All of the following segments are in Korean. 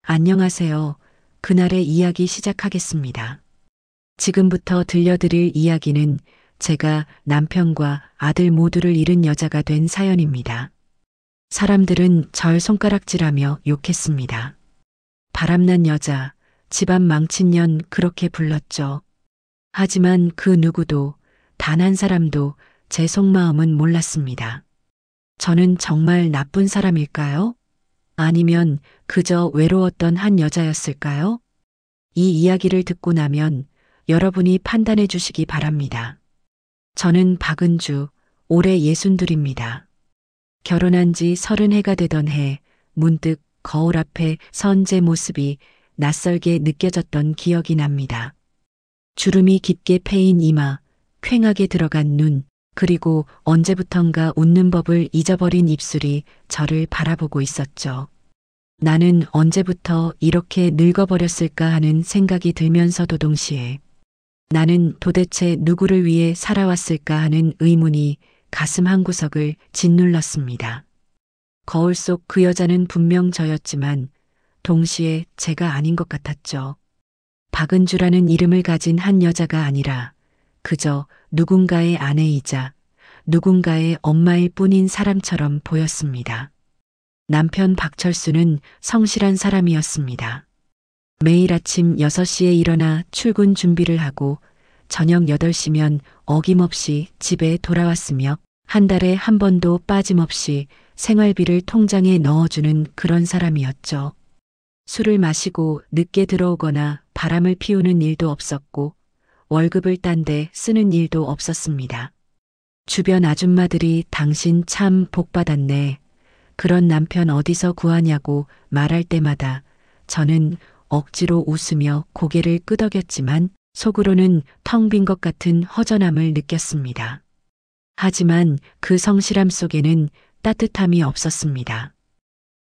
안녕하세요. 그날의 이야기 시작하겠습니다. 지금부터 들려드릴 이야기는 제가 남편과 아들 모두를 잃은 여자가 된 사연입니다. 사람들은 절 손가락질하며 욕했습니다. 바람난 여자, 집안 망친 년 그렇게 불렀죠. 하지만 그 누구도, 단 한 사람도 제 속마음은 몰랐습니다. 저는 정말 나쁜 사람일까요? 아니면 그저 외로웠던 한 여자였을까요? 이 이야기를 듣고 나면 여러분이 판단해 주시기 바랍니다. 저는 박은주, 올해 62입니다. 결혼한 지 30해가 되던 해, 문득 거울 앞에 선 제 모습이 낯설게 느껴졌던 기억이 납니다. 주름이 깊게 패인 이마, 퀭하게 들어간 눈, 그리고 언제부턴가 웃는 법을 잊어버린 입술이 저를 바라보고 있었죠. 나는 언제부터 이렇게 늙어버렸을까 하는 생각이 들면서도 동시에 나는 도대체 누구를 위해 살아왔을까 하는 의문이 가슴 한구석을 짓눌렀습니다. 거울 속 그 여자는 분명 저였지만 동시에 제가 아닌 것 같았죠. 박은주라는 이름을 가진 한 여자가 아니라 그저 누군가의 아내이자 누군가의 엄마일 뿐인 사람처럼 보였습니다. 남편 박철수는 성실한 사람이었습니다. 매일 아침 6시에 일어나 출근 준비를 하고 저녁 8시면 어김없이 집에 돌아왔으며 한 달에 한 번도 빠짐없이 생활비를 통장에 넣어주는 그런 사람이었죠. 술을 마시고 늦게 들어오거나 바람을 피우는 일도 없었고 월급을 딴 데 쓰는 일도 없었습니다. 주변 아줌마들이 당신 참 복받았네. 그런 남편 어디서 구하냐고 말할 때마다 저는 억지로 웃으며 고개를 끄덕였지만 속으로는 텅 빈 것 같은 허전함을 느꼈습니다. 하지만 그 성실함 속에는 따뜻함이 없었습니다.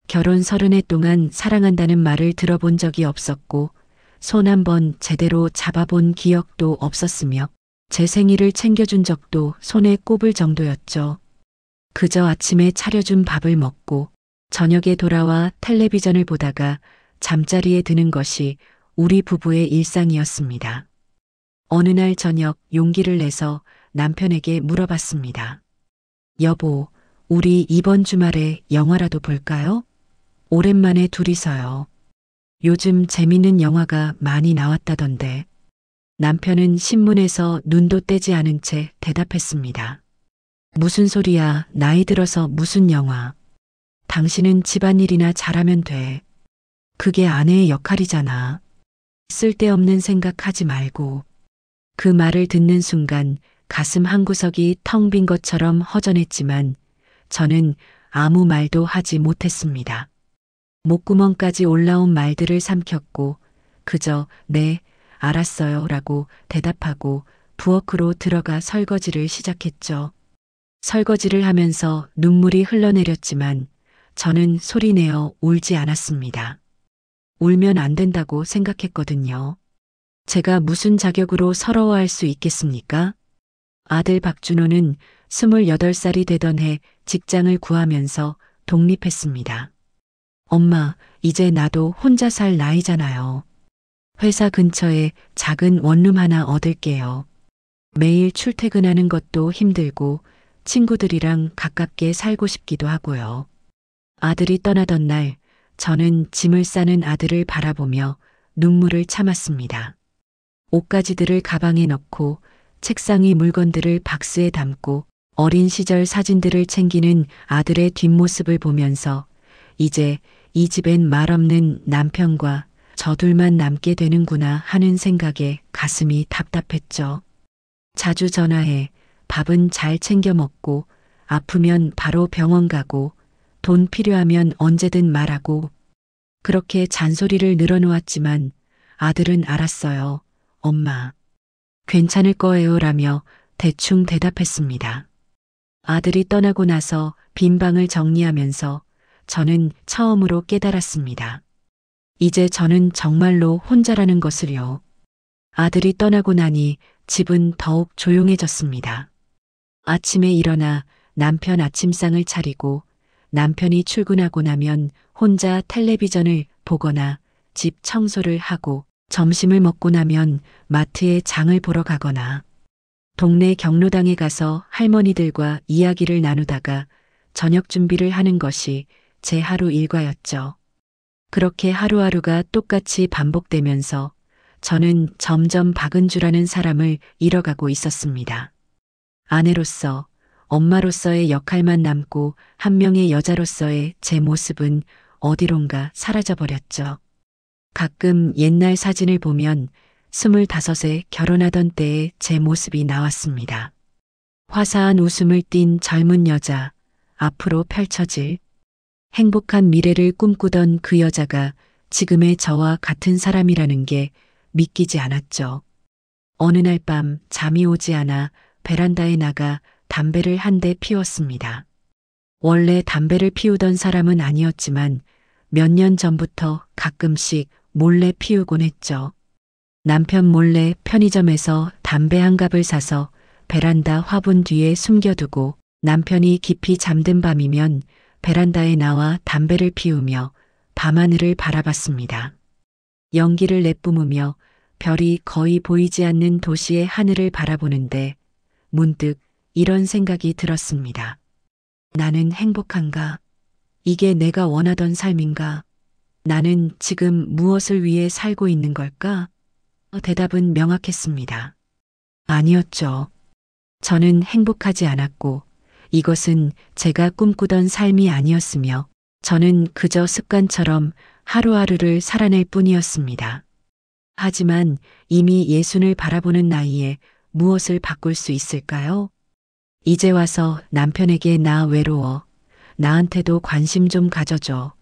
결혼 30해 동안 사랑한다는 말을 들어본 적이 없었고 손 한 번 제대로 잡아본 기억도 없었으며 제 생일을 챙겨준 적도 손에 꼽을 정도였죠. 그저 아침에 차려준 밥을 먹고 저녁에 돌아와 텔레비전을 보다가 잠자리에 드는 것이 우리 부부의 일상이었습니다. 어느 날 저녁 용기를 내서 남편에게 물어봤습니다. 여보, 우리 이번 주말에 영화라도 볼까요? 오랜만에 둘이서요. 요즘 재밌는 영화가 많이 나왔다던데. 남편은 신문에서 눈도 떼지 않은 채 대답했습니다. 무슨 소리야, 나이 들어서 무슨 영화. 당신은 집안일이나 잘하면 돼. 그게 아내의 역할이잖아. 쓸데없는 생각하지 말고. 그 말을 듣는 순간 가슴 한구석이 텅 빈 것처럼 허전했지만 저는 아무 말도 하지 못했습니다. 목구멍까지 올라온 말들을 삼켰고 그저 네, 알았어요 라고 대답하고 부엌으로 들어가 설거지를 시작했죠. 설거지를 하면서 눈물이 흘러내렸지만 저는 소리내어 울지 않았습니다. 울면 안 된다고 생각했거든요. 제가 무슨 자격으로 서러워할 수 있겠습니까? 아들 박준호는 28살이 되던 해 직장을 구하면서 독립했습니다. 엄마, 이제 나도 혼자 살 나이잖아요. 회사 근처에 작은 원룸 하나 얻을게요. 매일 출퇴근하는 것도 힘들고 친구들이랑 가깝게 살고 싶기도 하고요. 아들이 떠나던 날 저는 짐을 싸는 아들을 바라보며 눈물을 참았습니다. 옷가지들을 가방에 넣고 책상의 물건들을 박스에 담고 어린 시절 사진들을 챙기는 아들의 뒷모습을 보면서 이제 이 집엔 말없는 남편과 저 둘만 남게 되는구나 하는 생각에 가슴이 답답했죠. 자주 전화해 밥은 잘 챙겨 먹고 아프면 바로 병원 가고 돈 필요하면 언제든 말하고 그렇게 잔소리를 늘어놓았지만 아들은 알았어요. 엄마, 괜찮을 거예요 라며 대충 대답했습니다. 아들이 떠나고 나서 빈 방을 정리하면서 저는 처음으로 깨달았습니다. 이제 저는 정말로 혼자라는 것을요. 아들이 떠나고 나니 집은 더욱 조용해졌습니다. 아침에 일어나 남편 아침상을 차리고 남편이 출근하고 나면 혼자 텔레비전을 보거나 집 청소를 하고 점심을 먹고 나면 마트에 장을 보러 가거나 동네 경로당에 가서 할머니들과 이야기를 나누다가 저녁 준비를 하는 것이 제 하루 일과였죠. 그렇게 하루하루가 똑같이 반복되면서 저는 점점 박은주라는 사람을 잃어가고 있었습니다. 아내로서, 엄마로서의 역할만 남고 한 명의 여자로서의 제 모습은 어디론가 사라져버렸죠. 가끔 옛날 사진을 보면 25에 결혼하던 때의 제 모습이 나왔습니다. 화사한 웃음을 띤 젊은 여자, 앞으로 펼쳐질 행복한 미래를 꿈꾸던 그 여자가 지금의 저와 같은 사람이라는 게 믿기지 않았죠. 어느 날 밤 잠이 오지 않아 베란다에 나가 담배를 한 대 피웠습니다. 원래 담배를 피우던 사람은 아니었지만 몇 년 전부터 가끔씩 몰래 피우곤 했죠. 남편 몰래 편의점에서 담배 한 갑을 사서 베란다 화분 뒤에 숨겨두고 남편이 깊이 잠든 밤이면 베란다에 나와 담배를 피우며 밤하늘을 바라봤습니다. 연기를 내뿜으며 별이 거의 보이지 않는 도시의 하늘을 바라보는데 문득 이런 생각이 들었습니다. 나는 행복한가? 이게 내가 원하던 삶인가? 나는 지금 무엇을 위해 살고 있는 걸까? 대답은 명확했습니다. 아니었죠. 저는 행복하지 않았고 이것은 제가 꿈꾸던 삶이 아니었으며 저는 그저 습관처럼 하루하루를 살아낼 뿐이었습니다. 하지만 이미 예순을 바라보는 나이에 무엇을 바꿀 수 있을까요? 이제 와서 남편에게 나 외로워. 나한테도 관심 좀 가져줘.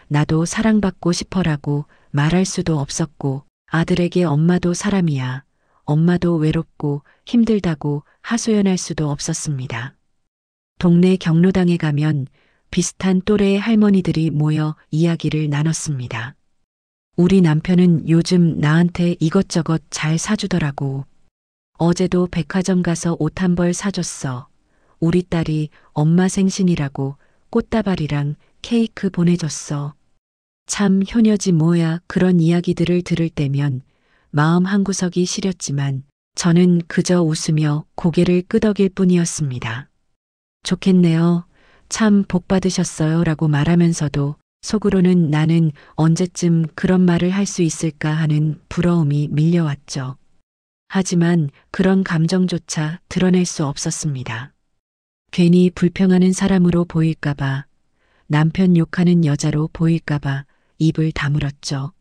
나도 사랑받고 싶어라고 말할 수도 없었고 아들에게 엄마도 사람이야. 엄마도 외롭고 힘들다고 하소연할 수도 없었습니다. 동네 경로당에 가면 비슷한 또래의 할머니들이 모여 이야기를 나눴습니다. 우리 남편은 요즘 나한테 이것저것 잘 사주더라고. 어제도 백화점 가서 옷 한 벌 사줬어. 우리 딸이 엄마 생신이라고 꽃다발이랑 케이크 보내줬어. 참 효녀지 뭐야. 그런 이야기들을 들을 때면 마음 한구석이 시렸지만 저는 그저 웃으며 고개를 끄덕일 뿐이었습니다. 좋겠네요. 참 복 받으셨어요 라고 말하면서도 속으로는 나는 언제쯤 그런 말을 할 수 있을까 하는 부러움이 밀려왔죠. 하지만 그런 감정조차 드러낼 수 없었습니다. 괜히 불평하는 사람으로 보일까봐, 남편 욕하는 여자로 보일까봐 입을 다물었죠.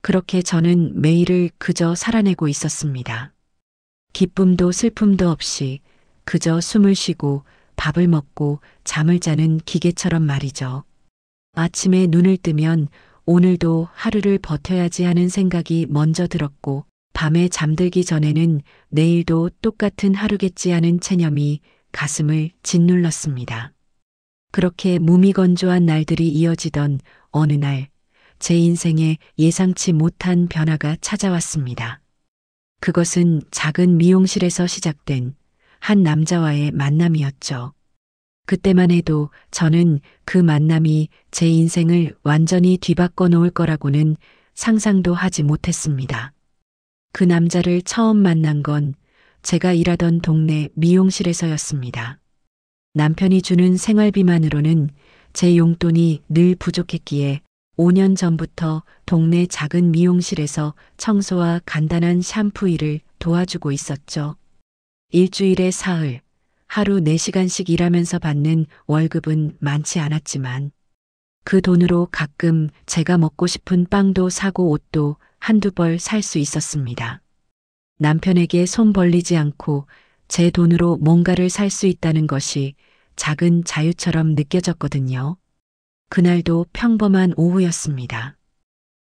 그렇게 저는 매일을 그저 살아내고 있었습니다. 기쁨도 슬픔도 없이 그저 숨을 쉬고 밥을 먹고 잠을 자는 기계처럼 말이죠. 아침에 눈을 뜨면 오늘도 하루를 버텨야지 하는 생각이 먼저 들었고 밤에 잠들기 전에는 내일도 똑같은 하루겠지 하는 체념이 가슴을 짓눌렀습니다. 그렇게 무미건조한 날들이 이어지던 어느 날 제 인생에 예상치 못한 변화가 찾아왔습니다. 그것은 작은 미용실에서 시작된 한 남자와의 만남이었죠. 그때만 해도 저는 그 만남이 제 인생을 완전히 뒤바꿔 놓을 거라고는 상상도 하지 못했습니다. 그 남자를 처음 만난 건 제가 일하던 동네 미용실에서였습니다. 남편이 주는 생활비만으로는 제 용돈이 늘 부족했기에 5년 전부터 동네 작은 미용실에서 청소와 간단한 샴푸 일을 도와주고 있었죠. 일주일에 사흘, 하루 4시간씩 일하면서 받는 월급은 많지 않았지만 그 돈으로 가끔 제가 먹고 싶은 빵도 사고 옷도 한두 벌 살 수 있었습니다. 남편에게 손 벌리지 않고 제 돈으로 뭔가를 살 수 있다는 것이 작은 자유처럼 느껴졌거든요. 그날도 평범한 오후였습니다.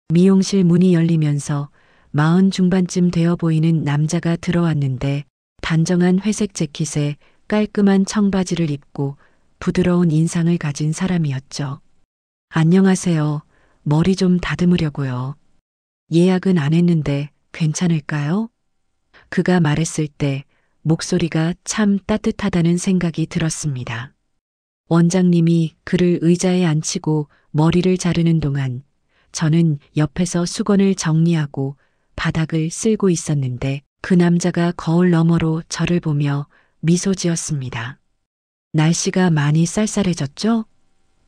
미용실 문이 열리면서 40 중반쯤 되어 보이는 남자가 들어왔는데 단정한 회색 재킷에 깔끔한 청바지를 입고 부드러운 인상을 가진 사람이었죠. 안녕하세요. 머리 좀 다듬으려고요. 예약은 안 했는데 괜찮을까요? 그가 말했을 때 목소리가 참 따뜻하다는 생각이 들었습니다. 원장님이 그를 의자에 앉히고 머리를 자르는 동안 저는 옆에서 수건을 정리하고 바닥을 쓸고 있었는데 그 남자가 거울 너머로 저를 보며 미소 지었습니다. 날씨가 많이 쌀쌀해졌죠?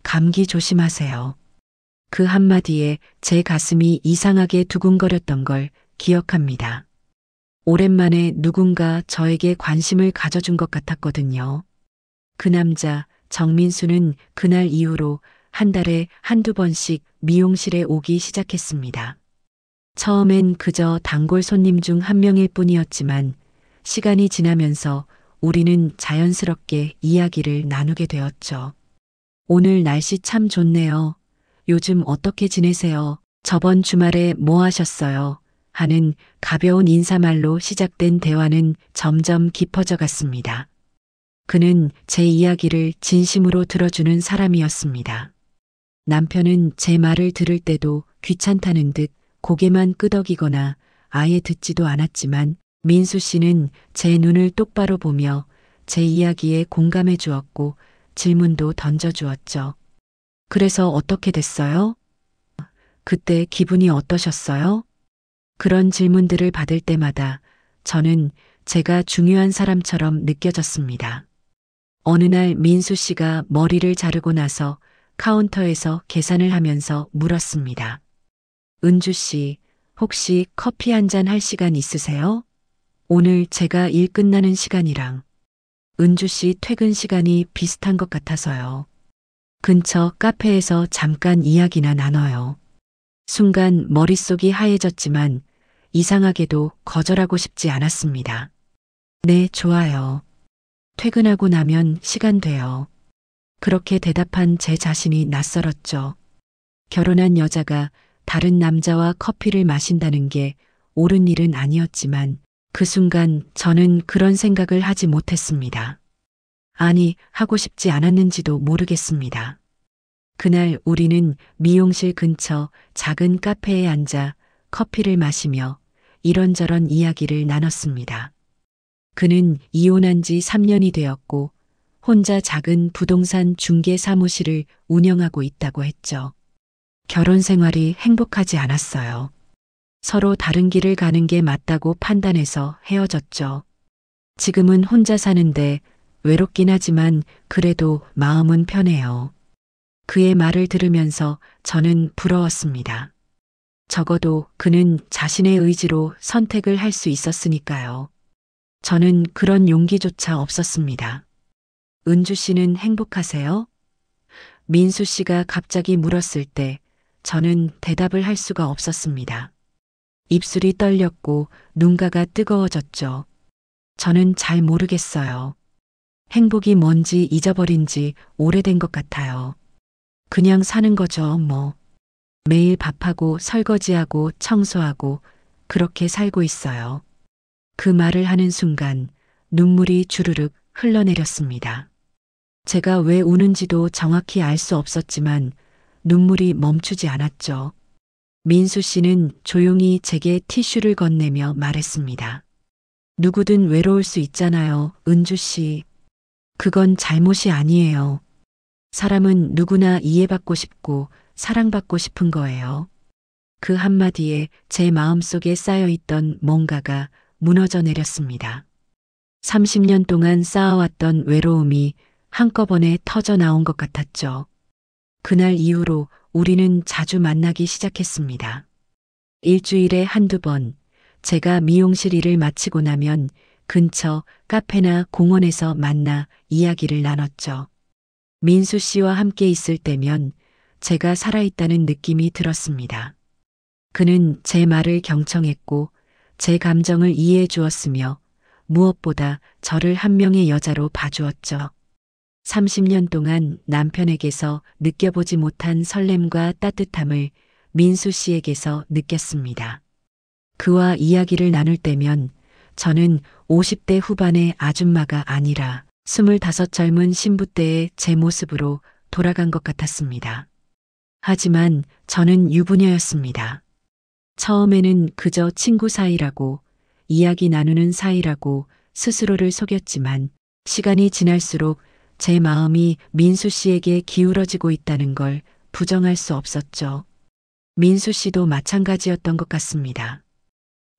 감기 조심하세요. 그 한마디에 제 가슴이 이상하게 두근거렸던 걸 기억합니다. 오랜만에 누군가 저에게 관심을 가져준 것 같았거든요. 그 남자, 정민수는 그날 이후로 한 달에 한두 번씩 미용실에 오기 시작했습니다. 처음엔 그저 단골 손님 중 한 명일 뿐이었지만 시간이 지나면서 우리는 자연스럽게 이야기를 나누게 되었죠. 오늘 날씨 참 좋네요. 요즘 어떻게 지내세요? 저번 주말에 뭐 하셨어요? 하는 가벼운 인사말로 시작된 대화는 점점 깊어져 갔습니다. 그는 제 이야기를 진심으로 들어주는 사람이었습니다. 남편은 제 말을 들을 때도 귀찮다는 듯 고개만 끄덕이거나 아예 듣지도 않았지만 민수 씨는 제 눈을 똑바로 보며 제 이야기에 공감해 주었고 질문도 던져 주었죠. 그래서 어떻게 됐어요? 그때 기분이 어떠셨어요? 그런 질문들을 받을 때마다 저는 제가 중요한 사람처럼 느껴졌습니다. 어느 날 민수 씨가 머리를 자르고 나서 카운터에서 계산을 하면서 물었습니다. 은주 씨, 혹시 커피 한 잔 할 시간 있으세요? 오늘 제가 일 끝나는 시간이랑 은주 씨 퇴근 시간이 비슷한 것 같아서요. 근처 카페에서 잠깐 이야기나 나눠요. 순간 머릿속이 하얘졌지만 이상하게도 거절하고 싶지 않았습니다. 네, 좋아요. 퇴근하고 나면 시간 돼요. 그렇게 대답한 제 자신이 낯설었죠. 결혼한 여자가 다른 남자와 커피를 마신다는 게 옳은 일은 아니었지만 그 순간 저는 그런 생각을 하지 못했습니다. 아니, 하고 싶지 않았는지도 모르겠습니다. 그날 우리는 미용실 근처 작은 카페에 앉아 커피를 마시며 이런저런 이야기를 나눴습니다. 그는 이혼한 지 3년이 되었고 혼자 작은 부동산 중개 사무실을 운영하고 있다고 했죠. 결혼 생활이 행복하지 않았어요. 서로 다른 길을 가는 게 맞다고 판단해서 헤어졌죠. 지금은 혼자 사는데 외롭긴 하지만 그래도 마음은 편해요. 그의 말을 들으면서 저는 부러웠습니다. 적어도 그는 자신의 의지로 선택을 할 수 있었으니까요. 저는 그런 용기조차 없었습니다. 은주 씨는 행복하세요? 민수 씨가 갑자기 물었을 때 저는 대답을 할 수가 없었습니다. 입술이 떨렸고 눈가가 뜨거워졌죠. 저는 잘 모르겠어요. 행복이 뭔지 잊어버린 지 오래된 것 같아요. 그냥 사는 거죠, 뭐. 매일 밥하고 설거지하고 청소하고 그렇게 살고 있어요. 그 말을 하는 순간 눈물이 주르륵 흘러내렸습니다. 제가 왜 우는지도 정확히 알 수 없었지만 눈물이 멈추지 않았죠. 민수 씨는 조용히 제게 티슈를 건네며 말했습니다. 누구든 외로울 수 있잖아요, 은주 씨. 그건 잘못이 아니에요. 사람은 누구나 이해받고 싶고 사랑받고 싶은 거예요. 그 한마디에 제 마음속에 쌓여있던 뭔가가 무너져 내렸습니다. 30년 동안 쌓아왔던 외로움이 한꺼번에 터져 나온 것 같았죠. 그날 이후로 우리는 자주 만나기 시작했습니다. 일주일에 한두 번, 제가 미용실 일을 마치고 나면 근처 카페나 공원에서 만나 이야기를 나눴죠. 민수 씨와 함께 있을 때면 제가 살아있다는 느낌이 들었습니다. 그는 제 말을 경청했고 제 감정을 이해해 주었으며 무엇보다 저를 한 명의 여자로 봐주었죠. 30년 동안 남편에게서 느껴보지 못한 설렘과 따뜻함을 민수 씨에게서 느꼈습니다. 그와 이야기를 나눌 때면 저는 50대 후반의 아줌마가 아니라 25 젊은 신부 때의 제 모습으로 돌아간 것 같았습니다. 하지만 저는 유부녀였습니다. 처음에는 그저 친구 사이라고 이야기 나누는 사이라고 스스로를 속였지만 시간이 지날수록 제 마음이 민수 씨에게 기울어지고 있다는 걸 부정할 수 없었죠. 민수 씨도 마찬가지였던 것 같습니다.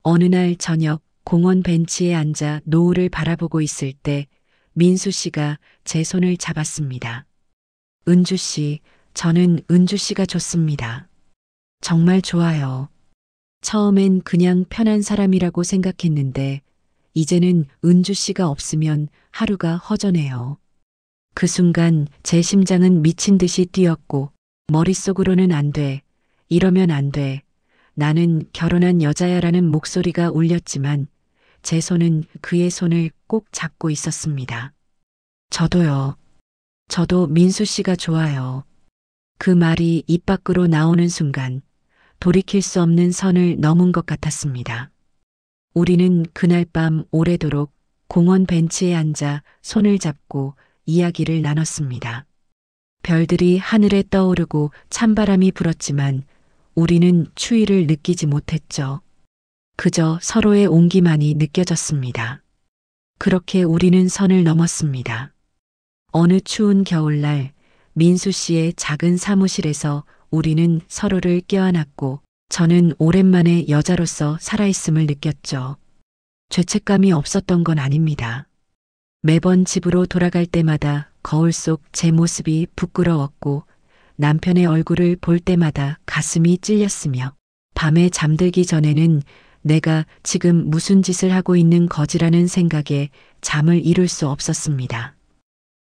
어느 날 저녁 공원 벤치에 앉아 노을을 바라보고 있을 때 민수 씨가 제 손을 잡았습니다. 은주 씨, 저는 은주 씨가 좋습니다. 정말 좋아요. 처음엔 그냥 편한 사람이라고 생각했는데 이제는 은주 씨가 없으면 하루가 허전해요. 그 순간 제 심장은 미친 듯이 뛰었고 머릿속으로는 안 돼. 이러면 안 돼. 나는 결혼한 여자야라는 목소리가 울렸지만 제 손은 그의 손을 꼭 잡고 있었습니다. 저도요. 저도 민수 씨가 좋아요. 그 말이 입 밖으로 나오는 순간 돌이킬 수 없는 선을 넘은 것 같았습니다. 우리는 그날 밤 오래도록 공원 벤치에 앉아 손을 잡고 이야기를 나눴습니다. 별들이 하늘에 떠오르고 찬바람이 불었지만 우리는 추위를 느끼지 못했죠. 그저 서로의 온기만이 느껴졌습니다. 그렇게 우리는 선을 넘었습니다. 어느 추운 겨울날 민수 씨의 작은 사무실에서 우리는 서로를 껴안았고 저는 오랜만에 여자로서 살아있음을 느꼈죠. 죄책감이 없었던 건 아닙니다. 매번 집으로 돌아갈 때마다 거울 속 제 모습이 부끄러웠고 남편의 얼굴을 볼 때마다 가슴이 찔렸으며 밤에 잠들기 전에는 내가 지금 무슨 짓을 하고 있는 거지라는 생각에 잠을 이룰 수 없었습니다.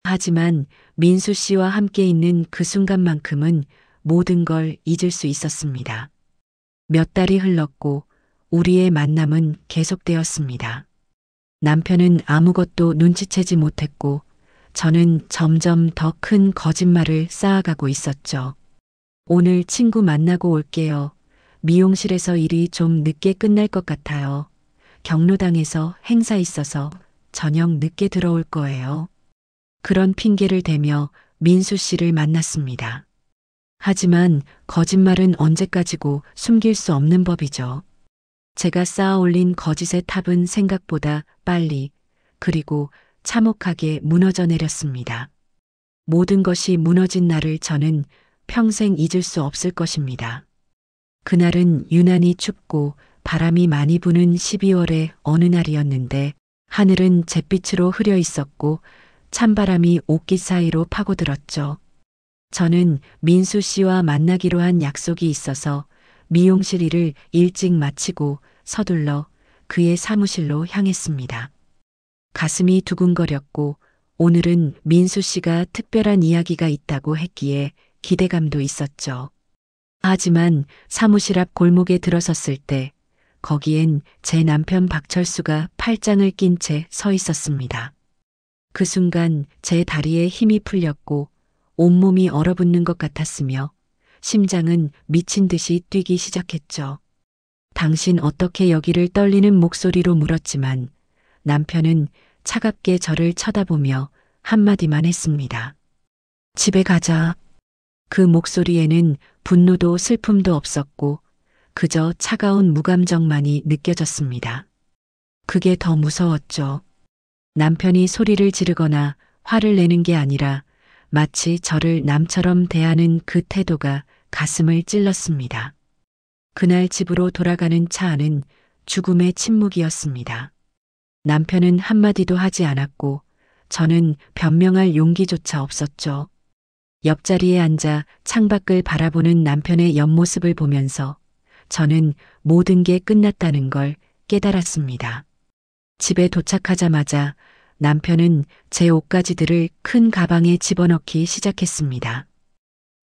하지만 민수 씨와 함께 있는 그 순간만큼은 모든 걸 잊을 수 있었습니다. 몇 달이 흘렀고 우리의 만남은 계속되었습니다. 남편은 아무것도 눈치채지 못했고 저는 점점 더 큰 거짓말을 쌓아가고 있었죠. 오늘 친구 만나고 올게요. 미용실에서 일이 좀 늦게 끝날 것 같아요. 경로당에서 행사 있어서 저녁 늦게 들어올 거예요. 그런 핑계를 대며 민수 씨를 만났습니다. 하지만 거짓말은 언제까지고 숨길 수 없는 법이죠. 제가 쌓아 올린 거짓의 탑은 생각보다 빨리 그리고 참혹하게 무너져 내렸습니다. 모든 것이 무너진 날을 저는 평생 잊을 수 없을 것입니다. 그날은 유난히 춥고 바람이 많이 부는 12월의 어느 날이었는데 하늘은 잿빛으로 흐려 있었고 찬바람이 옷깃 사이로 파고들었죠. 저는 민수 씨와 만나기로 한 약속이 있어서 미용실 일을 일찍 마치고 서둘러 그의 사무실로 향했습니다. 가슴이 두근거렸고 오늘은 민수 씨가 특별한 이야기가 있다고 했기에 기대감도 있었죠. 하지만 사무실 앞 골목에 들어섰을 때 거기엔 제 남편 박철수가 팔짱을 낀 채 서 있었습니다. 그 순간 제 다리에 힘이 풀렸고 온몸이 얼어붙는 것 같았으며 심장은 미친 듯이 뛰기 시작했죠. 당신 어떻게 여기를 떨리는 목소리로 물었지만 남편은 차갑게 저를 쳐다보며 한마디만 했습니다. 집에 가자. 그 목소리에는 분노도 슬픔도 없었고 그저 차가운 무감정만이 느껴졌습니다. 그게 더 무서웠죠. 남편이 소리를 지르거나 화를 내는 게 아니라 마치 저를 남처럼 대하는 그 태도가 가슴을 찔렀습니다. 그날 집으로 돌아가는 차 안은 죽음의 침묵이었습니다. 남편은 한마디도 하지 않았고 저는 변명할 용기조차 없었죠. 옆자리에 앉아 창밖을 바라보는 남편의 옆모습을 보면서 저는 모든 게 끝났다는 걸 깨달았습니다. 집에 도착하자마자 남편은 제 옷가지들을 큰 가방에 집어넣기 시작했습니다.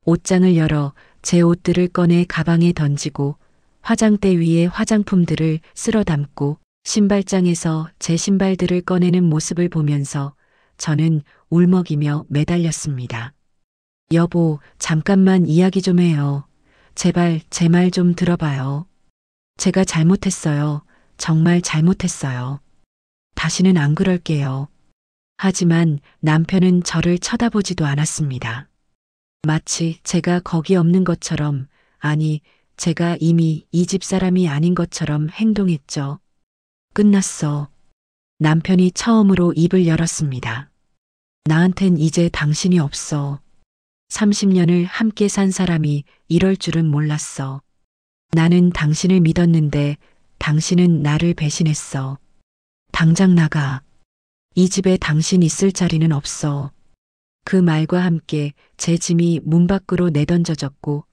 옷장을 열어 제 옷들을 꺼내 가방에 던지고 화장대 위에 화장품들을 쓸어 담고 신발장에서 제 신발들을 꺼내는 모습을 보면서 저는 울먹이며 매달렸습니다. 여보, 잠깐만 이야기 좀 해요. 제발 제 말 좀 들어봐요. 제가 잘못했어요. 정말 잘못했어요. 다시는 안 그럴게요. 하지만 남편은 저를 쳐다보지도 않았습니다. 마치 제가 거기 없는 것처럼, 아니, 제가 이미 이 집 사람이 아닌 것처럼 행동했죠. 끝났어. 남편이 처음으로 입을 열었습니다. 나한텐 이제 당신이 없어. 30년을 함께 산 사람이 이럴 줄은 몰랐어. 나는 당신을 믿었는데 당신은 나를 배신했어. 당장 나가. 이 집에 당신 있을 자리는 없어. 그 말과 함께 제 짐이 문 밖으로 내던져졌고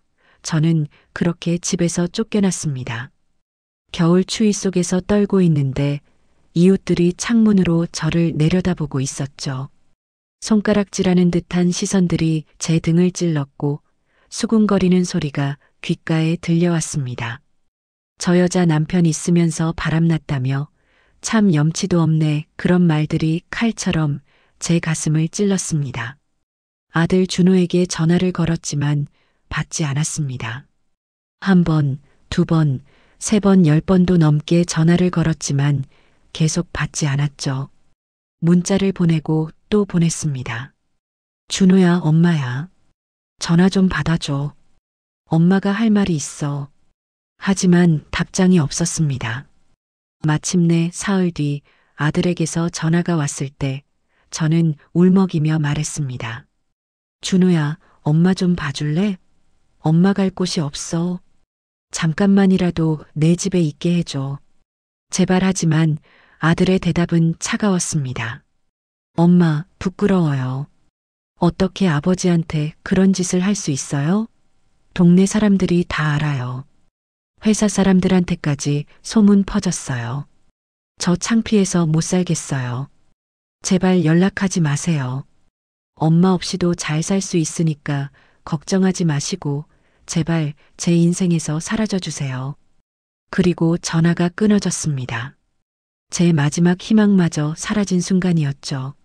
저는 그렇게 집에서 쫓겨났습니다. 겨울 추위 속에서 떨고 있는데 이웃들이 창문으로 저를 내려다보고 있었죠. 손가락질하는 듯한 시선들이 제 등을 찔렀고 수군거리는 소리가 귓가에 들려왔습니다. 저 여자 남편 있으면서 바람났다며 참 염치도 없네, 그런 말들이 칼처럼 제 가슴을 찔렀습니다. 아들 준호에게 전화를 걸었지만 받지 않았습니다. 한 번, 두 번, 세 번, 10번도 넘게 전화를 걸었지만 계속 받지 않았죠. 문자를 보내고 또 보냈습니다. 준호야, 엄마야. 전화 좀 받아줘. 엄마가 할 말이 있어. 하지만 답장이 없었습니다. 마침내 사흘 뒤 아들에게서 전화가 왔을 때 저는 울먹이며 말했습니다. 준호야, 엄마 좀 봐줄래? 엄마 갈 곳이 없어. 잠깐만이라도 내 집에 있게 해줘. 제발. 하지만 아들의 대답은 차가웠습니다. 엄마, 부끄러워요. 어떻게 아버지한테 그런 짓을 할 수 있어요? 동네 사람들이 다 알아요. 회사 사람들한테까지 소문 퍼졌어요. 저 창피해서 못 살겠어요. 제발 연락하지 마세요. 엄마 없이도 잘 살 수 있으니까 걱정하지 마시고 제발 제 인생에서 사라져 주세요. 그리고 전화가 끊어졌습니다. 제 마지막 희망마저 사라진 순간이었죠.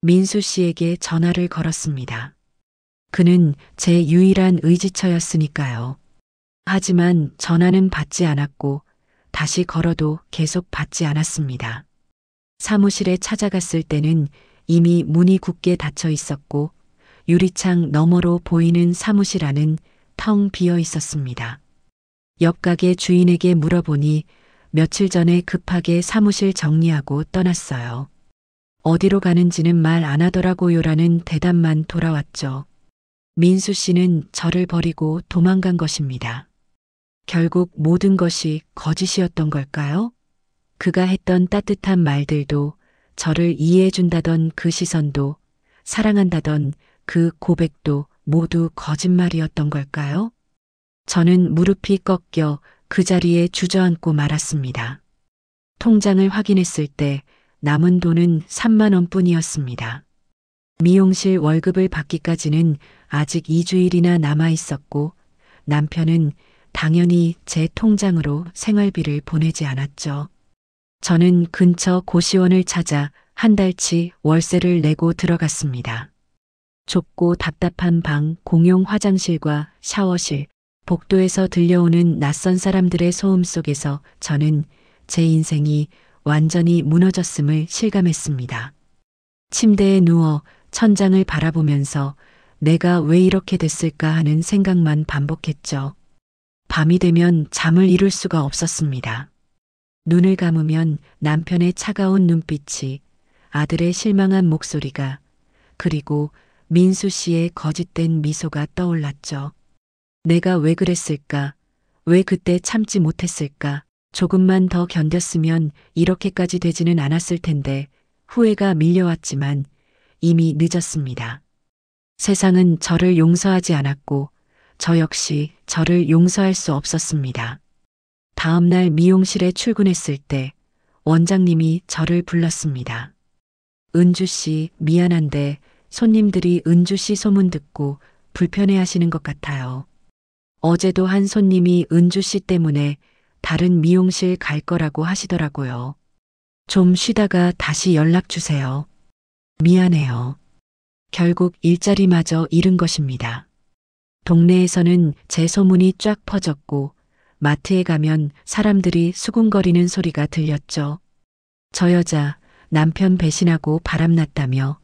민수 씨에게 전화를 걸었습니다. 그는 제 유일한 의지처였으니까요. 하지만 전화는 받지 않았고 다시 걸어도 계속 받지 않았습니다. 사무실에 찾아갔을 때는 이미 문이 굳게 닫혀 있었고 유리창 너머로 보이는 사무실 안은 텅 비어 있었습니다. 옆 가게 주인에게 물어보니 며칠 전에 급하게 사무실 정리하고 떠났어요. 어디로 가는지는 말 안 하더라고요라는 대답만 돌아왔죠. 민수 씨는 저를 버리고 도망간 것입니다. 결국 모든 것이 거짓이었던 걸까요? 그가 했던 따뜻한 말들도, 저를 이해해준다던 그 시선도, 사랑한다던 그 고백도 모두 거짓말이었던 걸까요? 저는 무릎이 꺾여 그 자리에 주저앉고 말았습니다. 통장을 확인했을 때 남은 돈은 3만 원뿐이었습니다. 미용실 월급을 받기까지는 아직 2주일이나 남아 있었고 남편은 당연히 제 통장으로 생활비를 보내지 않았죠. 저는 근처 고시원을 찾아 한 달치 월세를 내고 들어갔습니다. 좁고 답답한 방, 공용 화장실과 샤워실, 복도에서 들려오는 낯선 사람들의 소음 속에서 저는 제 인생이 완전히 무너졌음을 실감했습니다. 침대에 누워 천장을 바라보면서 내가 왜 이렇게 됐을까 하는 생각만 반복했죠. 밤이 되면 잠을 이룰 수가 없었습니다. 눈을 감으면 남편의 차가운 눈빛이, 아들의 실망한 목소리가, 그리고 민수 씨의 거짓된 미소가 떠올랐죠. 내가 왜 그랬을까? 왜 그때 참지 못했을까? 조금만 더 견뎠으면 이렇게까지 되지는 않았을 텐데 후회가 밀려왔지만 이미 늦었습니다. 세상은 저를 용서하지 않았고 저 역시 저를 용서할 수 없었습니다. 다음 날 미용실에 출근했을 때 원장님이 저를 불렀습니다. 은주 씨, 미안한데 손님들이 은주 씨 소문 듣고 불편해하시는 것 같아요. 어제도 한 손님이 은주 씨 때문에 다른 미용실 갈 거라고 하시더라고요. 좀 쉬다가 다시 연락 주세요. 미안해요. 결국 일자리마저 잃은 것입니다. 동네에서는 제 소문이 쫙 퍼졌고 마트에 가면 사람들이 수군거리는 소리가 들렸죠. 저 여자 남편 배신하고 바람났다며,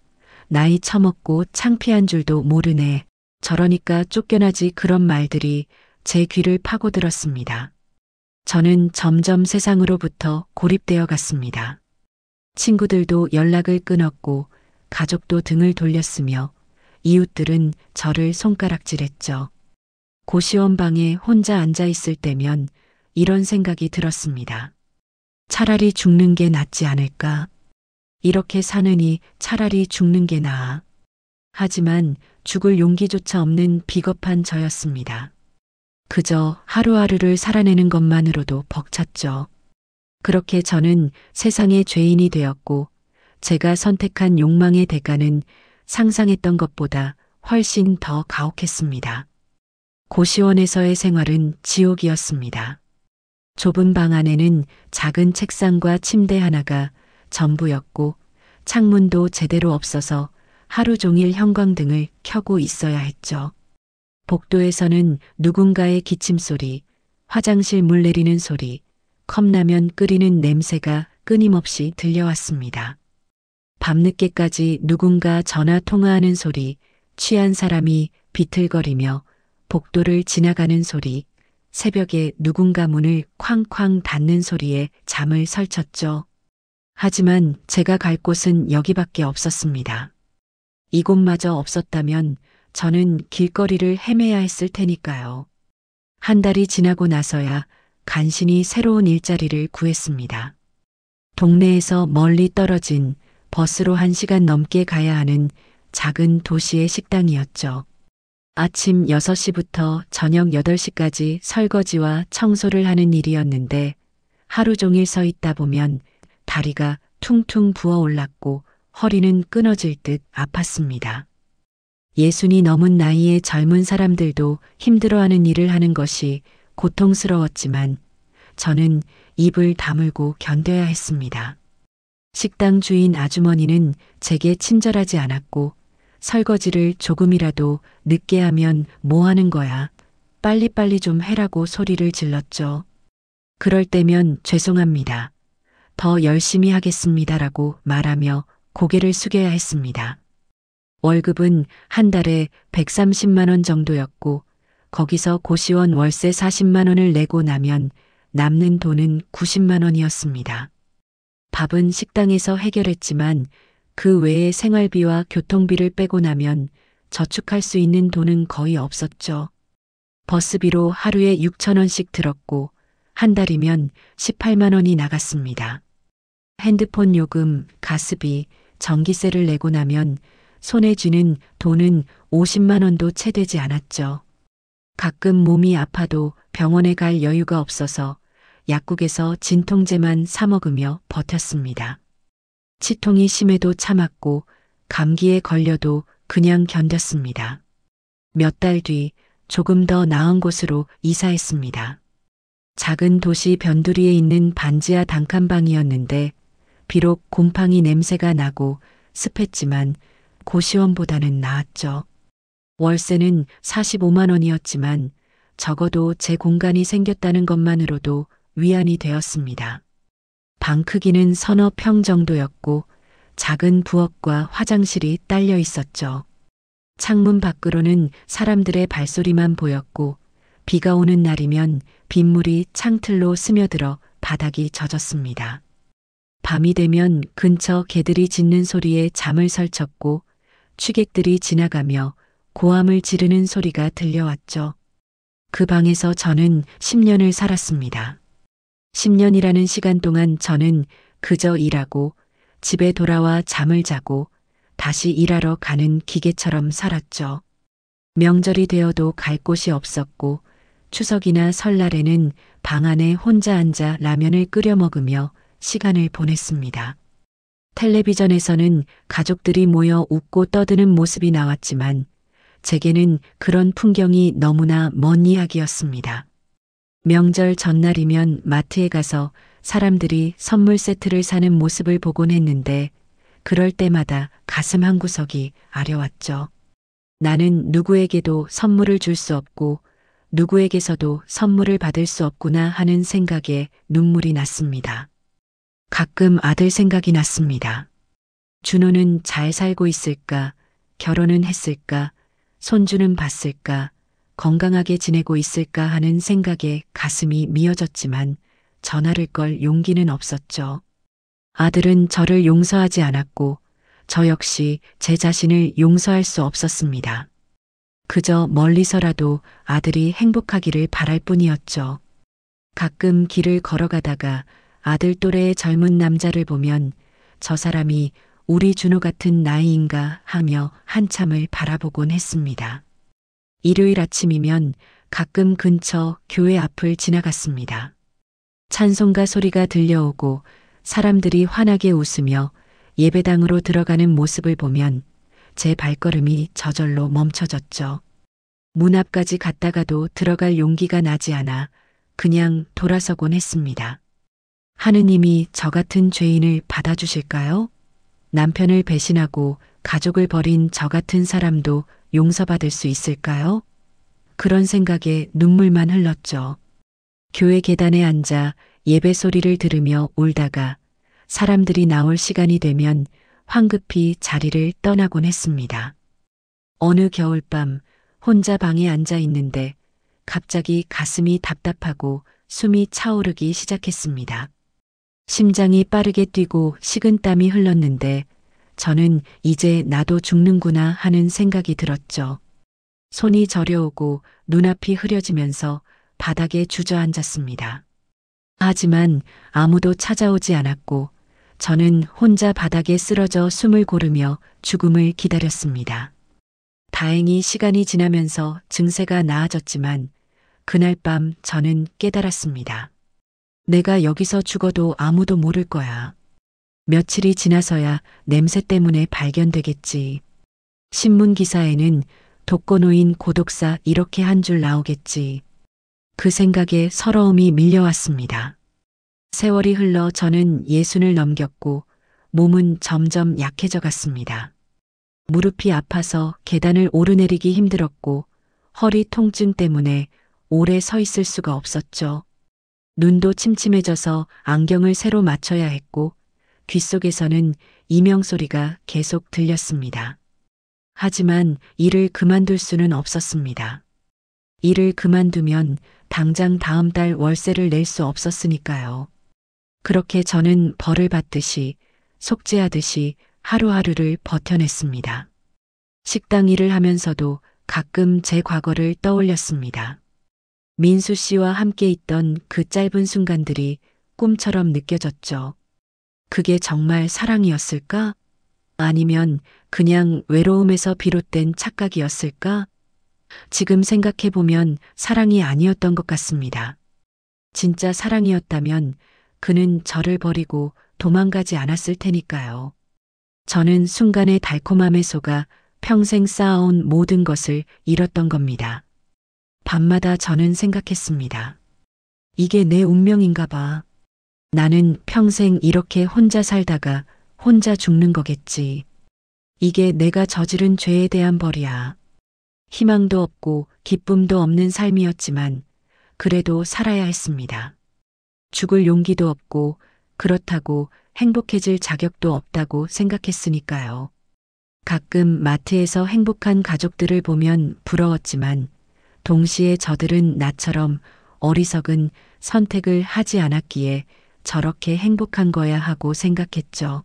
나이 처먹고 창피한 줄도 모르네. 저러니까 쫓겨나지, 그런 말들이 제 귀를 파고들었습니다. 저는 점점 세상으로부터 고립되어 갔습니다. 친구들도 연락을 끊었고 가족도 등을 돌렸으며 이웃들은 저를 손가락질했죠. 고시원 방에 혼자 앉아 있을 때면 이런 생각이 들었습니다. 차라리 죽는 게 낫지 않을까? 이렇게 사느니 차라리 죽는 게 나아. 하지만 죽을 용기조차 없는 비겁한 저였습니다. 그저 하루하루를 살아내는 것만으로도 벅찼죠. 그렇게 저는 세상의 죄인이 되었고 제가 선택한 욕망의 대가는 상상했던 것보다 훨씬 더 가혹했습니다. 고시원에서의 생활은 지옥이었습니다. 좁은 방 안에는 작은 책상과 침대 하나가 전부였고 창문도 제대로 없어서 하루 종일 형광등을 켜고 있어야 했죠. 복도에서는 누군가의 기침소리, 화장실 물 내리는 소리, 컵라면 끓이는 냄새가 끊임없이 들려왔습니다. 밤늦게까지 누군가 전화 통화하는 소리, 취한 사람이 비틀거리며 복도를 지나가는 소리, 새벽에 누군가 문을 쾅쾅 닫는 소리에 잠을 설쳤죠. 하지만 제가 갈 곳은 여기밖에 없었습니다. 이곳마저 없었다면 저는 길거리를 헤매야 했을 테니까요. 한 달이 지나고 나서야 간신히 새로운 일자리를 구했습니다. 동네에서 멀리 떨어진 버스로 1시간 넘게 가야 하는 작은 도시의 식당이었죠. 아침 6시부터 저녁 8시까지 설거지와 청소를 하는 일이었는데 하루 종일 서 있다 보면 다리가 퉁퉁 부어올랐고 허리는 끊어질 듯 아팠습니다. 60이 넘은 나이의 젊은 사람들도 힘들어하는 일을 하는 것이 고통스러웠지만 저는 입을 다물고 견뎌야 했습니다. 식당 주인 아주머니는 제게 친절하지 않았고 설거지를 조금이라도 늦게 하면 뭐 하는 거야? 빨리빨리 좀 해라고 소리를 질렀죠. 그럴 때면 죄송합니다. 더 열심히 하겠습니다라고 말하며 고개를 숙여야 했습니다. 월급은 한 달에 130만 원 정도였고 거기서 고시원 월세 40만 원을 내고 나면 남는 돈은 90만 원이었습니다. 밥은 식당에서 해결했지만 그 외에 생활비와 교통비를 빼고 나면 저축할 수 있는 돈은 거의 없었죠. 버스비로 하루에 6천 원씩 들었고 한 달이면 18만 원이 나갔습니다. 핸드폰 요금, 가스비, 전기세를 내고 나면 손에 쥐는 돈은 50만 원도 채 되지 않았죠. 가끔 몸이 아파도 병원에 갈 여유가 없어서 약국에서 진통제만 사 먹으며 버텼습니다. 치통이 심해도 참았고 감기에 걸려도 그냥 견뎠습니다. 몇 달 뒤 조금 더 나은 곳으로 이사했습니다. 작은 도시 변두리에 있는 반지하 단칸방이었는데 비록 곰팡이 냄새가 나고 습했지만 고시원보다는 나았죠. 월세는 45만 원이었지만 적어도 제 공간이 생겼다는 것만으로도 위안이 되었습니다. 방 크기는 서너 평 정도였고 작은 부엌과 화장실이 딸려 있었죠. 창문 밖으로는 사람들의 발소리만 보였고 비가 오는 날이면 빗물이 창틀로 스며들어 바닥이 젖었습니다. 밤이 되면 근처 개들이 짖는 소리에 잠을 설쳤고 취객들이 지나가며 고함을 지르는 소리가 들려왔죠. 그 방에서 저는 10년을 살았습니다. 10년이라는 시간 동안 저는 그저 일하고 집에 돌아와 잠을 자고 다시 일하러 가는 기계처럼 살았죠. 명절이 되어도 갈 곳이 없었고 추석이나 설날에는 방 안에 혼자 앉아 라면을 끓여 먹으며 시간을 보냈습니다. 텔레비전에서는 가족들이 모여 웃고 떠드는 모습이 나왔지만 제게는 그런 풍경이 너무나 먼 이야기였습니다. 명절 전날이면 마트에 가서 사람들이 선물 세트를 사는 모습을 보곤 했는데 그럴 때마다 가슴 한구석이 아려왔죠. 나는 누구에게도 선물을 줄 수 없고 누구에게서도 선물을 받을 수 없구나 하는 생각에 눈물이 났습니다. 가끔 아들 생각이 났습니다. 준호는 잘 살고 있을까? 결혼은 했을까? 손주는 봤을까? 건강하게 지내고 있을까 하는 생각에 가슴이 미어졌지만 전화를 걸 용기는 없었죠. 아들은 저를 용서하지 않았고 저 역시 제 자신을 용서할 수 없었습니다. 그저 멀리서라도 아들이 행복하기를 바랄 뿐이었죠. 가끔 길을 걸어가다가 아들 또래의 젊은 남자를 보면 저 사람이 우리 준호 같은 나이인가 하며 한참을 바라보곤 했습니다. 일요일 아침이면 가끔 근처 교회 앞을 지나갔습니다. 찬송가 소리가 들려오고 사람들이 환하게 웃으며 예배당으로 들어가는 모습을 보면 제 발걸음이 저절로 멈춰졌죠. 문 앞까지 갔다가도 들어갈 용기가 나지 않아 그냥 돌아서곤 했습니다. 하느님이 저 같은 죄인을 받아주실까요? 남편을 배신하고 가족을 버린 저 같은 사람도 용서받을 수 있을까요? 그런 생각에 눈물만 흘렀죠. 교회 계단에 앉아 예배 소리를 들으며 울다가 사람들이 나올 시간이 되면 황급히 자리를 떠나곤 했습니다. 어느 겨울밤 혼자 방에 앉아 있는데 갑자기 가슴이 답답하고 숨이 차오르기 시작했습니다. 심장이 빠르게 뛰고 식은땀이 흘렀는데 저는 이제 나도 죽는구나 하는 생각이 들었죠. 손이 저려오고 눈앞이 흐려지면서 바닥에 주저앉았습니다. 하지만 아무도 찾아오지 않았고 저는 혼자 바닥에 쓰러져 숨을 고르며 죽음을 기다렸습니다. 다행히 시간이 지나면서 증세가 나아졌지만 그날 밤 저는 깨달았습니다. 내가 여기서 죽어도 아무도 모를 거야. 며칠이 지나서야 냄새 때문에 발견되겠지. 신문 기사에는 독거노인 고독사 이렇게 한 줄 나오겠지. 그 생각에 서러움이 밀려왔습니다. 세월이 흘러 저는 60을 넘겼고 몸은 점점 약해져 갔습니다. 무릎이 아파서 계단을 오르내리기 힘들었고 허리 통증 때문에 오래 서 있을 수가 없었죠. 눈도 침침해져서 안경을 새로 맞춰야 했고 귓속에서는 이명 소리가 계속 들렸습니다. 하지만 일을 그만둘 수는 없었습니다. 일을 그만두면 당장 다음 달 월세를 낼 수 없었으니까요. 그렇게 저는 벌을 받듯이 속죄하듯이 하루하루를 버텨냈습니다. 식당 일을 하면서도 가끔 제 과거를 떠올렸습니다. 민수 씨와 함께 있던 그 짧은 순간들이 꿈처럼 느껴졌죠. 그게 정말 사랑이었을까? 아니면 그냥 외로움에서 비롯된 착각이었을까? 지금 생각해보면 사랑이 아니었던 것 같습니다. 진짜 사랑이었다면 그는 저를 버리고 도망가지 않았을 테니까요. 저는 순간의 달콤함에 속아 평생 쌓아온 모든 것을 잃었던 겁니다. 밤마다 저는 생각했습니다. 이게 내 운명인가 봐. 나는 평생 이렇게 혼자 살다가 혼자 죽는 거겠지. 이게 내가 저지른 죄에 대한 벌이야. 희망도 없고 기쁨도 없는 삶이었지만 그래도 살아야 했습니다. 죽을 용기도 없고 그렇다고 행복해질 자격도 없다고 생각했으니까요. 가끔 마트에서 행복한 가족들을 보면 부러웠지만 동시에 저들은 나처럼 어리석은 선택을 하지 않았기에 저렇게 행복한 거야 하고 생각했죠.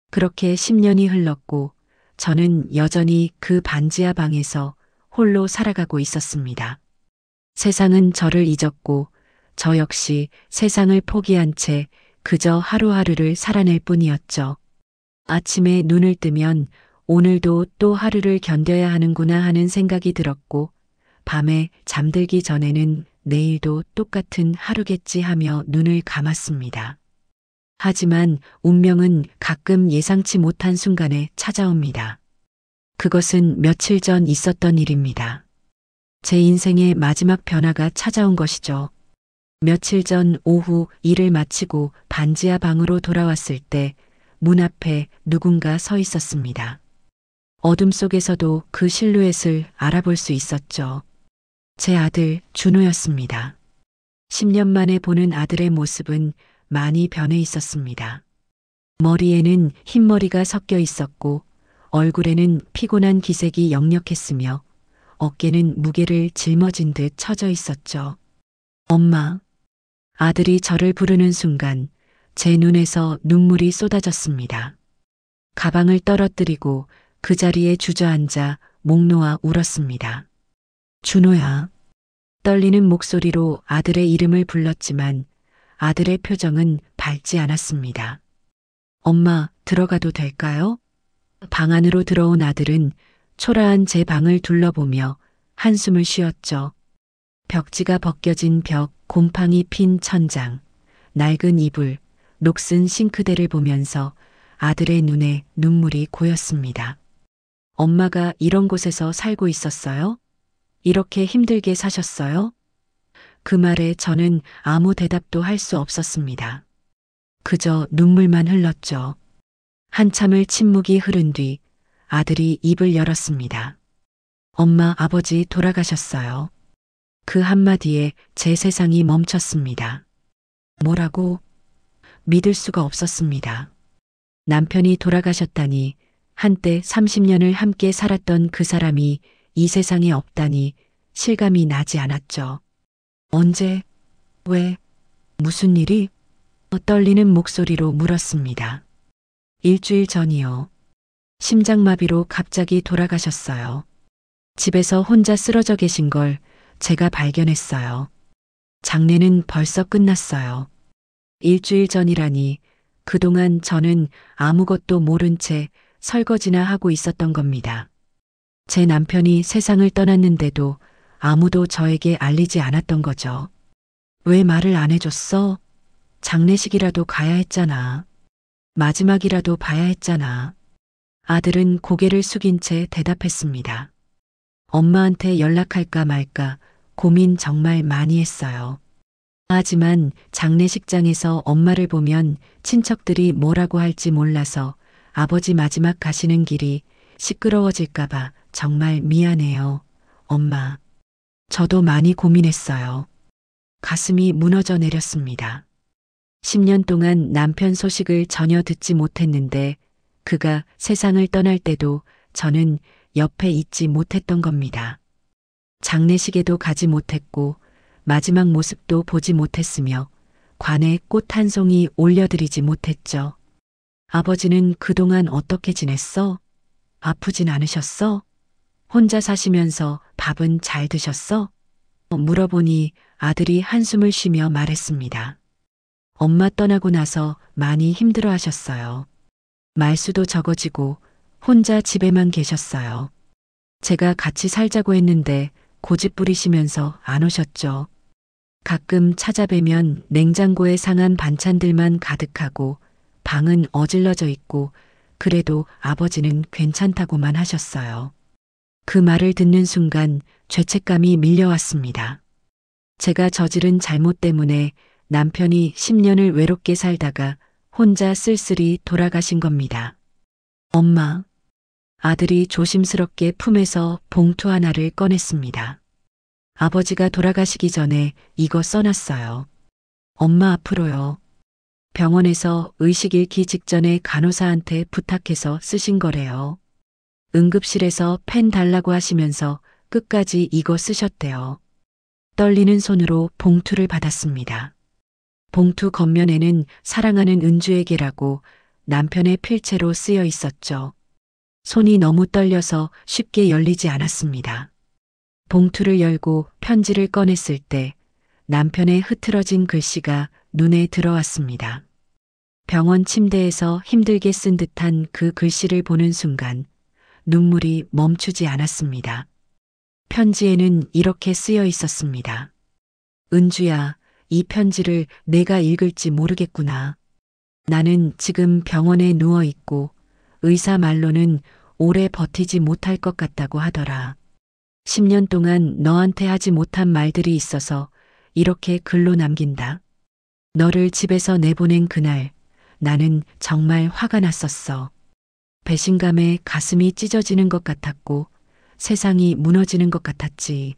그렇게 10년이 흘렀고 저는 여전히 그 반지하 방에서 홀로 살아가고 있었습니다. 세상은 저를 잊었고 저 역시 세상을 포기한 채 그저 하루하루를 살아낼 뿐이었죠. 아침에 눈을 뜨면 오늘도 또 하루를 견뎌야 하는구나 하는 생각이 들었고 밤에 잠들기 전에는 내일도 똑같은 하루겠지 하며 눈을 감았습니다. 하지만 운명은 가끔 예상치 못한 순간에 찾아옵니다. 그것은 며칠 전 있었던 일입니다. 제 인생의 마지막 변화가 찾아온 것이죠. 며칠 전 오후 일을 마치고 반지하 방으로 돌아왔을 때 문 앞에 누군가 서 있었습니다. 어둠 속에서도 그 실루엣을 알아볼 수 있었죠. 제 아들 준호였습니다. 10년 만에 보는 아들의 모습은 많이 변해 있었습니다. 머리에는 흰머리가 섞여 있었고 얼굴에는 피곤한 기색이 역력했으며 어깨는 무게를 짊어진 듯 처져 있었죠. 엄마. 아들이 저를 부르는 순간 제 눈에서 눈물이 쏟아졌습니다. 가방을 떨어뜨리고 그 자리에 주저앉아 목 놓아 울었습니다. 준호야. 떨리는 목소리로 아들의 이름을 불렀지만 아들의 표정은 밝지 않았습니다. 엄마, 들어가도 될까요? 방 안으로 들어온 아들은 초라한 제 방을 둘러보며 한숨을 쉬었죠. 벽지가 벗겨진 벽, 곰팡이 핀 천장, 낡은 이불, 녹슨 싱크대를 보면서 아들의 눈에 눈물이 고였습니다. 엄마가 이런 곳에서 살고 있었어요? 이렇게 힘들게 사셨어요? 그 말에 저는 아무 대답도 할 수 없었습니다. 그저 눈물만 흘렀죠. 한참을 침묵이 흐른 뒤 아들이 입을 열었습니다. 엄마, 아버지 돌아가셨어요. 그 한마디에 제 세상이 멈췄습니다. 뭐라고? 믿을 수가 없었습니다. 남편이 돌아가셨다니, 한때 30년을 함께 살았던 그 사람이 이 세상에 없다니 실감이 나지 않았죠. 언제? 왜? 무슨 일이? 떨리는 목소리로 물었습니다. 일주일 전이요. 심장마비로 갑자기 돌아가셨어요. 집에서 혼자 쓰러져 계신 걸 제가 발견했어요. 장례는 벌써 끝났어요. 일주일 전이라니 그동안 저는 아무것도 모른 채 설거지나 하고 있었던 겁니다. 제 남편이 세상을 떠났는데도 아무도 저에게 알리지 않았던 거죠. 왜 말을 안 해줬어? 장례식이라도 가야 했잖아. 마지막이라도 봐야 했잖아. 아들은 고개를 숙인 채 대답했습니다. 엄마한테 연락할까 말까 고민 정말 많이 했어요. 하지만 장례식장에서 엄마를 보면 친척들이 뭐라고 할지 몰라서 아버지 마지막 가시는 길이 시끄러워질까봐 정말 미안해요. 엄마. 저도 많이 고민했어요. 가슴이 무너져 내렸습니다. 10년 동안 남편 소식을 전혀 듣지 못했는데 그가 세상을 떠날 때도 저는 옆에 있지 못했던 겁니다. 장례식에도 가지 못했고 마지막 모습도 보지 못했으며 관에 꽃 한 송이 올려드리지 못했죠. 아버지는 그동안 어떻게 지냈어? 아프진 않으셨어? 혼자 사시면서 밥은 잘 드셨어? 물어보니 아들이 한숨을 쉬며 말했습니다. 엄마 떠나고 나서 많이 힘들어 하셨어요. 말수도 적어지고 혼자 집에만 계셨어요. 제가 같이 살자고 했는데 고집 부리시면서 안 오셨죠. 가끔 찾아뵈면 냉장고에 상한 반찬들만 가득하고 방은 어질러져 있고 그래도 아버지는 괜찮다고만 하셨어요. 그 말을 듣는 순간 죄책감이 밀려왔습니다. 제가 저지른 잘못 때문에 남편이 10년을 외롭게 살다가 혼자 쓸쓸히 돌아가신 겁니다. 엄마. 아들이 조심스럽게 품에서 봉투 하나를 꺼냈습니다. 아버지가 돌아가시기 전에 이거 써놨어요. 엄마 앞으로요. 병원에서 의식 잃기 직전에 간호사한테 부탁해서 쓰신 거래요. 응급실에서 펜 달라고 하시면서 끝까지 이거 쓰셨대요. 떨리는 손으로 봉투를 받았습니다. 봉투 겉면에는 사랑하는 은주에게라고 남편의 필체로 쓰여 있었죠. 손이 너무 떨려서 쉽게 열리지 않았습니다. 봉투를 열고 편지를 꺼냈을 때 남편의 흐트러진 글씨가 눈에 들어왔습니다. 병원 침대에서 힘들게 쓴 듯한 그 글씨를 보는 순간 눈물이 멈추지 않았습니다. 편지에는 이렇게 쓰여 있었습니다. 은주야, 이 편지를 내가 읽을지 모르겠구나. 나는 지금 병원에 누워 있고 의사 말로는 오래 버티지 못할 것 같다고 하더라. 10년 동안 너한테 하지 못한 말들이 있어서 이렇게 글로 남긴다. 너를 집에서 내보낸 그날 나는 정말 화가 났었어. 배신감에 가슴이 찢어지는 것 같았고 세상이 무너지는 것 같았지.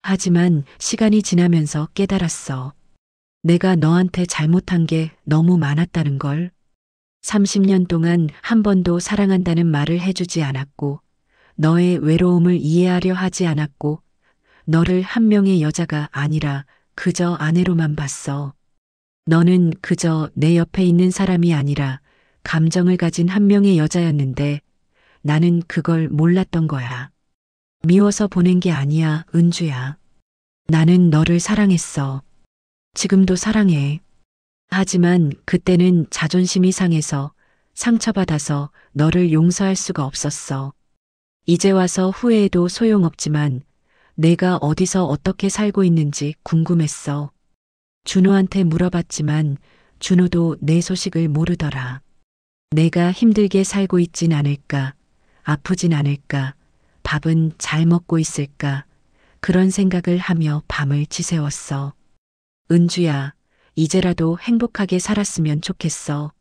하지만 시간이 지나면서 깨달았어. 내가 너한테 잘못한 게 너무 많았다는 걸. 30년 동안 한 번도 사랑한다는 말을 해주지 않았고 너의 외로움을 이해하려 하지 않았고 너를 한 명의 여자가 아니라 그저 아내로만 봤어. 너는 그저 내 옆에 있는 사람이 아니라 감정을 가진 한 명의 여자였는데 나는 그걸 몰랐던 거야. 미워서 보낸 게 아니야, 은주야. 나는 너를 사랑했어. 지금도 사랑해. 하지만 그때는 자존심이 상해서 상처받아서 너를 용서할 수가 없었어. 이제 와서 후회해도 소용없지만 내가 어디서 어떻게 살고 있는지 궁금했어. 준호한테 물어봤지만 준호도 내 소식을 모르더라. 내가 힘들게 살고 있진 않을까, 아프진 않을까, 밥은 잘 먹고 있을까, 그런 생각을 하며 밤을 지새웠어. 은주야, 이제라도 행복하게 살았으면 좋겠어.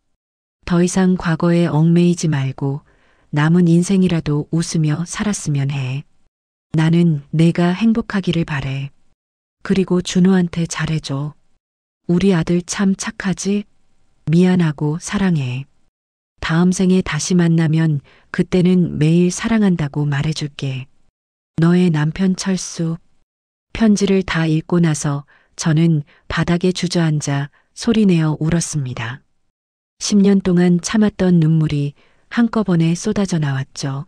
더 이상 과거에 얽매이지 말고 남은 인생이라도 웃으며 살았으면 해. 나는 내가 행복하기를 바래. 그리고 준호한테 잘해줘. 우리 아들 참 착하지? 미안하고 사랑해. 다음 생에 다시 만나면 그때는 매일 사랑한다고 말해줄게. 너의 남편 철수. 편지를 다 읽고 나서 저는 바닥에 주저앉아 소리내어 울었습니다. 10년 동안 참았던 눈물이 한꺼번에 쏟아져 나왔죠.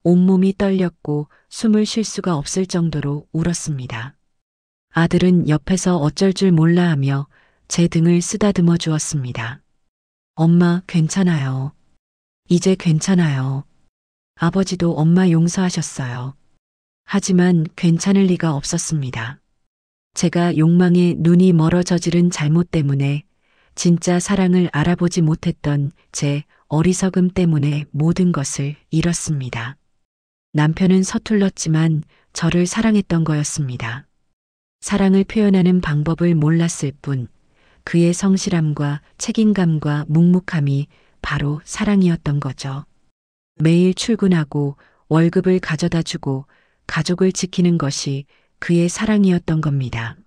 온몸이 떨렸고 숨을 쉴 수가 없을 정도로 울었습니다. 아들은 옆에서 어쩔 줄 몰라 하며 제 등을 쓰다듬어 주었습니다. 엄마, 괜찮아요. 이제 괜찮아요. 아버지도 엄마 용서하셨어요. 하지만 괜찮을 리가 없었습니다. 제가 욕망에 눈이 멀어 저지른 잘못 때문에, 진짜 사랑을 알아보지 못했던 제 어리석음 때문에 모든 것을 잃었습니다. 남편은 서툴렀지만 저를 사랑했던 거였습니다. 사랑을 표현하는 방법을 몰랐을 뿐 그의 성실함과 책임감과 묵묵함이 바로 사랑이었던 거죠. 매일 출근하고 월급을 가져다 주고 가족을 지키는 것이 그의 사랑이었던 겁니다.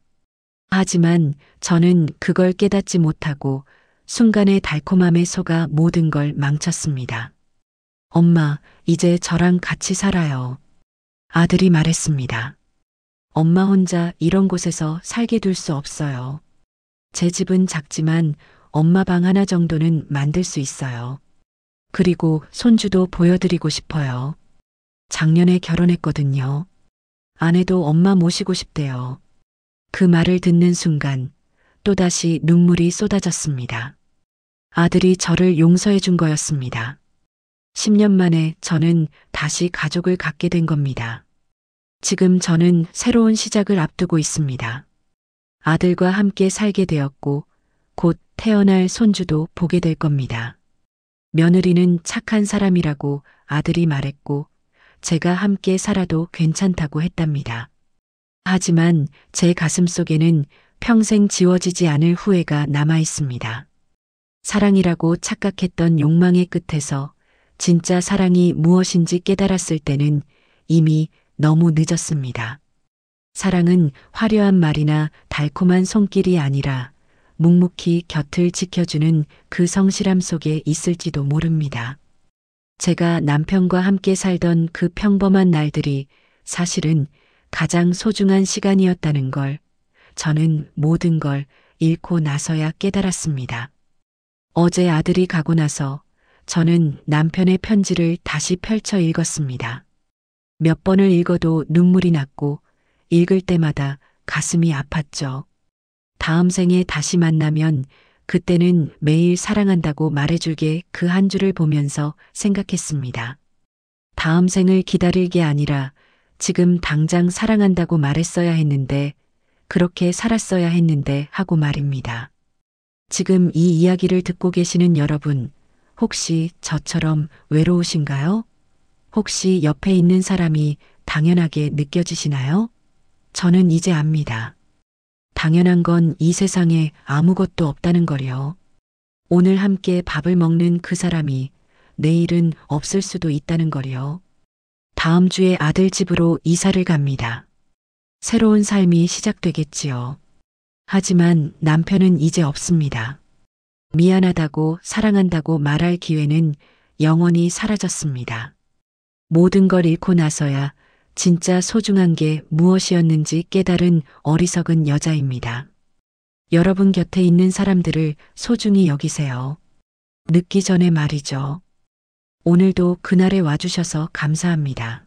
하지만 저는 그걸 깨닫지 못하고 순간의 달콤함에 속아 모든 걸 망쳤습니다. 엄마, 이제 저랑 같이 살아요. 아들이 말했습니다. 엄마 혼자 이런 곳에서 살게 둘 수 없어요. 제 집은 작지만 엄마 방 하나 정도는 만들 수 있어요. 그리고 손주도 보여드리고 싶어요. 작년에 결혼했거든요. 아내도 엄마 모시고 싶대요. 그 말을 듣는 순간 또다시 눈물이 쏟아졌습니다. 아들이 저를 용서해 준 거였습니다. 10년 만에 저는 다시 가족을 갖게 된 겁니다. 지금 저는 새로운 시작을 앞두고 있습니다. 아들과 함께 살게 되었고 곧 태어날 손주도 보게 될 겁니다. 며느리는 착한 사람이라고 아들이 말했고 제가 함께 살아도 괜찮다고 했답니다. 하지만 제 가슴 속에는 평생 지워지지 않을 후회가 남아 있습니다. 사랑이라고 착각했던 욕망의 끝에서 진짜 사랑이 무엇인지 깨달았을 때는 이미 너무 늦었습니다. 사랑은 화려한 말이나 달콤한 손길이 아니라 묵묵히 곁을 지켜주는 그 성실함 속에 있을지도 모릅니다. 제가 남편과 함께 살던 그 평범한 날들이 사실은 가장 소중한 시간이었다는 걸 저는 모든 걸 잃고 나서야 깨달았습니다. 어제 아들이 가고 나서 저는 남편의 편지를 다시 펼쳐 읽었습니다. 몇 번을 읽어도 눈물이 났고 읽을 때마다 가슴이 아팠죠. 다음 생에 다시 만나면 그때는 매일 사랑한다고 말해줄게 그 한 줄을 보면서 생각했습니다. 다음 생을 기다릴 게 아니라 지금 당장 사랑한다고 말했어야 했는데 그렇게 살았어야 했는데 하고 말입니다. 지금 이 이야기를 듣고 계시는 여러분, 혹시 저처럼 외로우신가요? 혹시 옆에 있는 사람이 당연하게 느껴지시나요? 저는 이제 압니다. 당연한 건 이 세상에 아무것도 없다는 걸요. 오늘 함께 밥을 먹는 그 사람이 내일은 없을 수도 있다는 걸요. 다음 주에 아들 집으로 이사를 갑니다. 새로운 삶이 시작되겠지요. 하지만 남편은 이제 없습니다. 미안하다고 사랑한다고 말할 기회는 영원히 사라졌습니다. 모든 걸 잃고 나서야 진짜 소중한 게 무엇이었는지 깨달은 어리석은 여자입니다. 여러분 곁에 있는 사람들을 소중히 여기세요. 늦기 전에 말이죠. 오늘도 그날에 와주셔서 감사합니다.